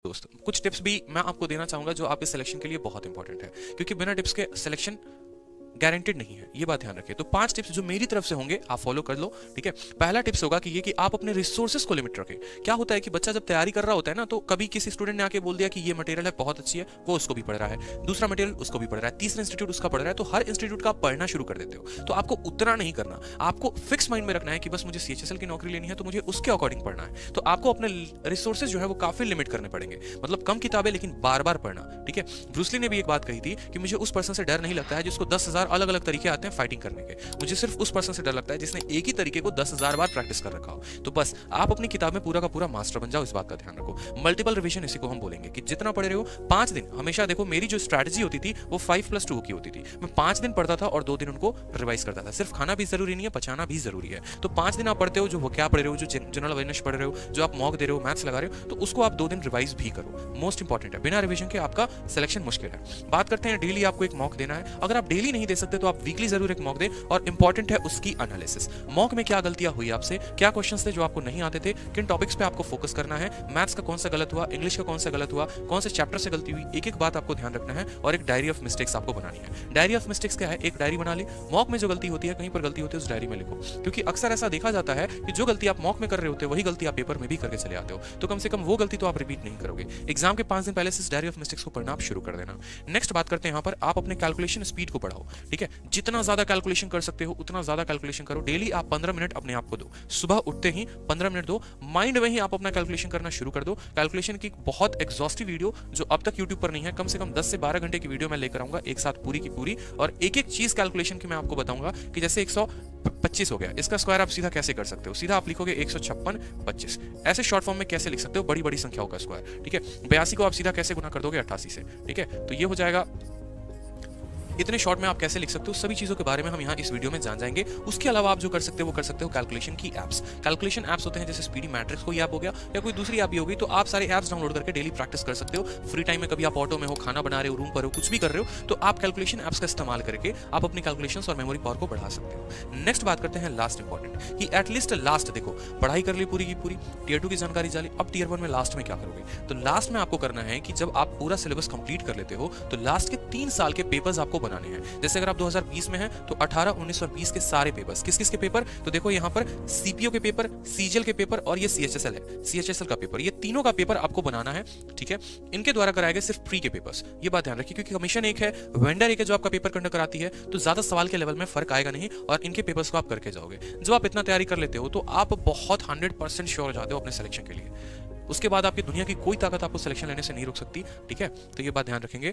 दोस्तों कुछ टिप्स भी मैं आपको देना चाहूंगा जो आपके सिलेक्शन के लिए बहुत इंपॉर्टेंट है, क्योंकि बिना टिप्स के सिलेक्शन गारंटेड नहीं है, ये बात ध्यान रखिए। तो 5 टिप्स जो मेरी तरफ से होंगे आप फॉलो कर लो, ठीक है। पहला टिप्स होगा कि ये कि आप अपने रिसोर्सेज को लिमिट रखें। क्या होता है कि बच्चा जब तैयारी कर रहा होता है ना, तो कभी किसी स्टूडेंट ने आके बोल दिया कि ये मटेरियल है बहुत अच्छी है, वो उसको भी पढ़ रहा है, दूसरा मटेरियल उसको भी पढ़ रहा है, तीसरा इंस्टीट्यूट उसका पढ़ रहा है, तो हर इंस्टीट्यूट का आप पढ़ना शुरू कर देते हो। तो आपको उतना नहीं करना, आपको फिक्स माइंड में रखना है कि बस मुझे सीएचएसएल की नौकरी लेनी है, तो मुझे उसके अकॉर्डिंग पढ़ना है। तो आपको अपने रिसोर्सेज जो है वो काफी लिमिट करने पड़ेंगे, मतलब कम किताबें लेकिन बार बार पढ़ना, ठीक है। ब्रूस ली ने भी एक बात कही थी कि मुझे उस पर्सन से डर नहीं लगता है जिसको 10,000 अलग अलग तरीके आते हैं फाइटिंग करने के, मुझे सिर्फ उस पर्सन से डर लगता है जिसने एक ही तरीके को 10,000 बार प्रैक्टिस कर रखा हो। तो बस आप अपनी किताब में पूरा का पूरा मास्टर बन जाओ, इस बात का ध्यान रखो। मल्टीपल रिवीजन इसी को हम बोलेंगे कि जितना पढ़े रहे हो 5 दिन हमेशा देखो, मेरी जो स्ट्रैटेजी होती थी वो 5+2 की होती थी। मैं 5 दिन पढ़ता था और 2 दिन उनको रिवाइज करता था। सिर्फ खाना भी जरूरी नहीं है, पचाना भी जरूरी है। तो 5 दिन आप पढ़ते हो, जो क्या पढ़ रहे हो, जो जनरल अवेयरनेस पढ़ रहे हो, जो आप मॉक दे रहे हो, मैथ्स लगा रहे हो, तो उसको आप 2 दिन रिवाइज भी करो। मोस्ट इंपॉर्टेंट है, बिना रिविजन के आपका सिलेक्शन मुश्किल है। बात करते हैं डेली आपको एक मॉक देना है। अगर आप डेली नहीं दे सकते तो आप वीकली जरूर एक मॉक दें, और इंपॉर्टेंट है उसकी एनालिसिस। मॉक में क्या गलतियां हुई आपसे, क्या क्वेश्चंस थे जो आपको नहीं आते थे, किन टॉपिक्स पे आपको फोकस करना है, मैथ्स का कौन सा गलत हुआ, इंग्लिश का कौन सा गलत हुआ, कौन से चैप्टर से गलती हुई, एक एक बात आपको ध्यान रखना है। और एक डायरी ऑफ मिस्टेक्स आपको बनानी है। डायरी ऑफ मिस्टेक्स क्या है, एक डायरी बना ली, मॉक में जो गलती होती है, कहीं पर गलती होती है, उस डायरी में लिखो। क्योंकि अक्सर ऐसा देखा जाता है कि जो गलती आप मॉक में कर रहे होते हो वही गलती आप पेपर में भी करके चले आते हो। तो कम से कम वो गलती तो आप रिपीट नहीं करोगे। एग्जाम के 5 दिन पहले से इस डायरी ऑफ मिस्टेक्स को पढ़ना आप शुरू कर देना। नेक्स्ट बात करते हैं यहाँ पर, आप अपने कैलकुलेशन स्पीड को बढ़ाओ, ठीक है। जितना ज्यादा कैलकुलेशन कर सकते हो उतना ज्यादा कैलकुलेशन करो। डेली आप 15 मिनट अपने आप को दो, सुबह उठते ही 15 मिनट दो, माइंड में ही आप अपना कैलकुलेशन करना शुरू कर दो। कैलकुलेशन की बहुत एग्जॉस्टिव वीडियो जो अब तक यूट्यूब पर नहीं है, कम से कम 10 से 12 घंटे की वीडियो मैं लेकर आऊंगा एक साथ पूरी की पूरी, और एक एक चीज कैलकुलेशन की मैं आपको बताऊंगा कि जैसे 125 हो गया, इसका स्क्वायर आप सीधा कैसे कर सकते हो, सीधा आप लिखोगे 156 25, ऐसे शॉर्ट फॉर्म में कैसे लिख सकते हो बड़ी बड़ी संख्याओं का स्क्वायर, ठीक है। 82 को आप सीधा कैसे गुना कर दोगे 88 से, ठीक है। तो ये हो जाएगा, इतने शॉर्ट में आप कैसे लिख सकते हो, सभी चीजों के बारे में हम यहाँ इस वीडियो में जान जाएंगे। उसके अलावा आप जो कर सकते हो वो कर सकते हो कैलकुलेशन की एप्स। कैलकुलेशन एप्स होते हैं जैसे स्पीडी मैट्रिक्स कोई ऐप हो गया या कोई दूसरी ऐप भी होगी, तो आप सारे एप्स डाउनलोड करके डेली प्रैक्टिस कर सकते हो। फ्री टाइम में कभी आप ऑटो में हो, खाना बना रहे हो, रूम पर हो, कुछ भी कर रहे हो, तो आप कैलकुलेशन एप्स का इस्तेमाल करके आप अपनी कैलकुलेशंस और मेमोरी पावर को बढ़ा सकते हो। नेक्स्ट बात करते हैं लास्ट इंपॉर्टेंट, कि एटलीस्ट लास्ट देखो, पढ़ाई कर ली पूरी की पूरी, टीयर 2 की जानकारी जाली, अब टीयर 1 में लास्ट में क्या करोगे। तो लास्ट में आपको करना है कि जब आप पूरा सिलेबस कंप्लीट कर लेते हो तो लास्ट के 3 साल के पेपर्स आपको बनाने हैं। जैसे अगर आप 2020 में हैं तो 18, 19 और 20 के सारे पेपर्स, किस किस के पेपर, तो देखो यहाँ पर सीपीओ के पेपर, सीजीएल के पेपर और ये सीएचएसएल है, सीएचएसएल का पेपर, ये तीनों का पेपर आपको बनाना है, ठीक है। इनके द्वारा कराए गए सिर्फ प्री के पेपर्स, ये बात ध्यान रखिए, क्योंकि कमीशन एक है, वेंडर एक है जो आपका पेपर कंडक्ट कराती है, तो ज्यादा सवाल के लेवल में फर्क आएगा नहीं, और इनके पेपर्स को आप करके जाओगे। जब आप इतना तैयारी कर लेते हो तो आप बहुत 100% श्योर हो जाते हो अपने सिलेक्शन के लिए। उसके बाद आपकी दुनिया की कोई ताकत आपको सिलेक्शन लेने से नहीं रोक सकती, ठीक है। तो ये बात ध्यान रखेंगे।